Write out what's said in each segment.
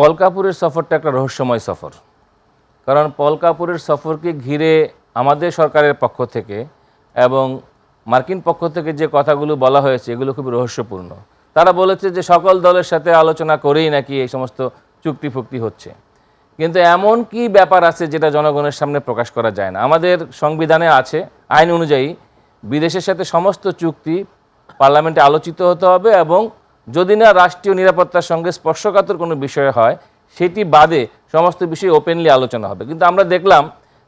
পল কাপুরের সফরটা একটা রহস্যময় সফর। কারণ পল কাপুরের সফরকে ঘিরে আমাদের সরকারের পক্ষ থেকে এবং মার্কিন পক্ষ থেকে যে কথাগুলো বলা হয়েছে এগুলো খুব রহস্যপূর্ণ। তারা বলেছে যে সকল দলের সাথে আলোচনা করেই নাকি এই সমস্ত চুক্তি ফুক্তি হচ্ছে, কিন্তু এমন কি ব্যাপার আছে যেটা জনগণের সামনে প্রকাশ করা যায় না। আমাদের সংবিধানে আছে, আইন অনুযায়ী বিদেশের সাথে সমস্ত চুক্তি পার্লামেন্টে আলোচিত হতে হবে এবং যদি না রাষ্ট্রীয় নিরাপত্তার সঙ্গে স্পর্শকাতর কোনো বিষয় হয় সেটি বাদে সমস্ত বিষয় ওপেনলি আলোচনা হবে। কিন্তু আমরা দেখলাম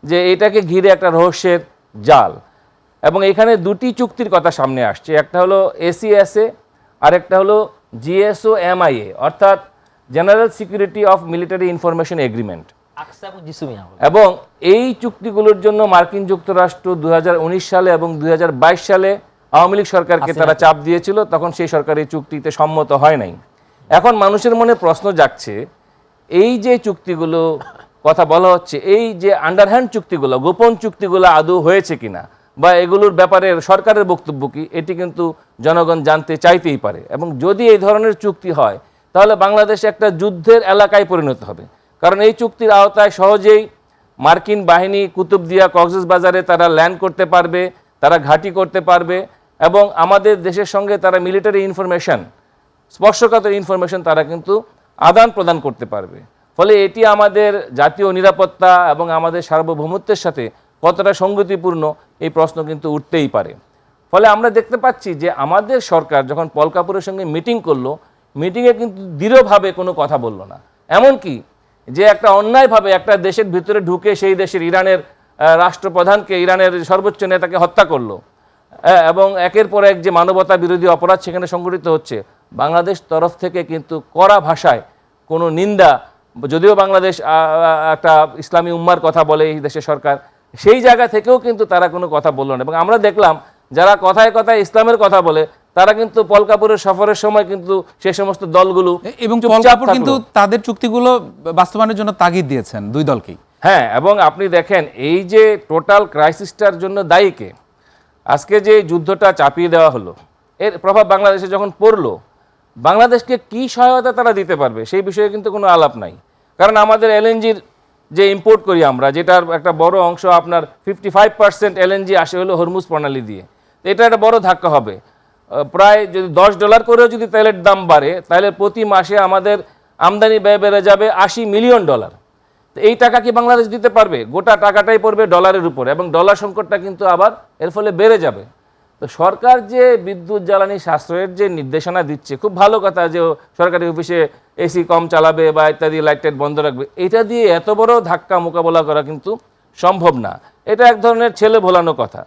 যে এটাকে ঘিরে একটা রহস্যের জাল, এবং এখানে দুটি চুক্তির কথা সামনে আসছে। একটা হলো এসিএসএ আর একটা হলো জিএসও-এমআইএ, অর্থাৎ general security of military information agreement. এবং এই চুক্তিগুলোর জন্য মার্কিন যুক্তরাষ্ট্র 2019 সালে এবং 2022 সালে আওয়ামী লীগ সরকারকে তারা চাপ দিয়েছিল, তখন সেই সরকার এই চুক্তিতে সম্মত হয় নাই। এখন মানুষের মনে প্রশ্ন জাগছে, এই যে চুক্তিগুলো কথা বলা হচ্ছে, এই যে আন্ডারহ্যান্ড চুক্তিগুলো, গোপন চুক্তিগুলো আদৌ হয়েছে কিনা বা এগুলোর ব্যাপারে সরকারের বক্তব্য কি, এটি কিন্তু জনগণ জানতে চাইতেই পারে। এবং যদি এই ধরনের চুক্তি হয় তাহলে বাংলাদেশ একটা যুদ্ধের এলাকায় পরিণত হবে। কারণ এই চুক্তির আওতায় সহজেই মার্কিন বাহিনী কুতুবদিয়া কক্সবাজারে তারা ল্যান্ড করতে পারবে, তারা ঘাঁটি করতে পারবে এবং আমাদের দেশের সঙ্গে তারা মিলিটারি ইনফরমেশন, স্পর্শকাতর ইনফরমেশন তারা কিন্তু আদান প্রদান করতে পারবে। ফলে এটি আমাদের জাতীয় নিরাপত্তা এবং আমাদের সার্বভৌমত্বের সাথে কতটা সঙ্গতিপূর্ণ এই প্রশ্ন কিন্তু উঠতেই পারে। ফলে আমরা দেখতে পাচ্ছি যে আমাদের সরকার যখন পল কাপুরের সঙ্গে মিটিং করলো, মিটিংয়ে কিন্তু দৃঢ়ভাবে কোনো কথা বলল না। এমনকি যে একটা অন্যায়ভাবে একটা দেশের ভিতরে ঢুকে সেই দেশের ইরানের রাষ্ট্রপ্রধানকে, ইরানের সর্বোচ্চ নেতাকে হত্যা করলো এবং একের পর এক যে মানবতা বিরোধী অপরাধ সেখানে সংঘটিত হচ্ছে, বাংলাদেশ তরফ থেকে কিন্তু কড়া ভাষায় কোনো নিন্দা, যদিও বাংলাদেশ একটা ইসলামী উম্মার কথা বলে এই দেশের সরকার, সেই জায়গা থেকেও কিন্তু তারা কোনো কথা বলল না। এবং আমরা দেখলাম যারা কথায় কথায় ইসলামের কথা বলে তারা কিন্তু পল কাপুরের সফরের সময় কিন্তু সেই সমস্ত দলগুলো এবং পল কাপুর কিন্তু তাদের চুক্তিগুলো বাস্তবায়নের জন্য তাগিদ দিয়েছেন দুই দলকেই। হ্যাঁ, এবং আপনি দেখেন এই যে টোটাল ক্রাইসিসটার জন্য দায়ী কে? আজকে যে যুদ্ধটা চাপিয়ে দেওয়া হলো, এর প্রভাব বাংলাদেশে যখন পড়লো, বাংলাদেশকে কি সহায়তা তারা দিতে পারবে সেই বিষয়ে কিন্তু কোনো আলাপ নাই। কারণ আমাদের এলএনজির যে ইম্পোর্ট করি আমরা, যেটার একটা বড় অংশ, আপনার 55% এলএনজি আসে হলো হরমুজ প্রণালী দিয়ে, এটা একটা বড় ধাক্কা হবে। প্রায় যদি $10 করেও যদি তেলের দাম বাড়ে তাহলে প্রতি মাসে আমাদের আমদানি ব্যয় বেড়ে যাবে $80 মিলিয়ন। তো এই টাকা কি বাংলাদেশ দিতে পারবে? গোটা টাকাটাই পড়বে ডলারের উপরে এবং ডলার সংকটটা কিন্তু আবার এর ফলে বেড়ে যাবে। তো সরকার যে বিদ্যুৎ জ্বালানি সাশ্রয়ের যে নির্দেশনা দিচ্ছে, খুব ভালো কথা যে সরকারি অফিসে এসি কম চালাবে বা ইত্যাদি লাইট টাইট বন্ধ রাখবে, এটা দিয়ে এত বড় ধাক্কা মোকাবেলা করা কিন্তু সম্ভব না। এটা এক ধরনের ছেলে ভোলানো কথা।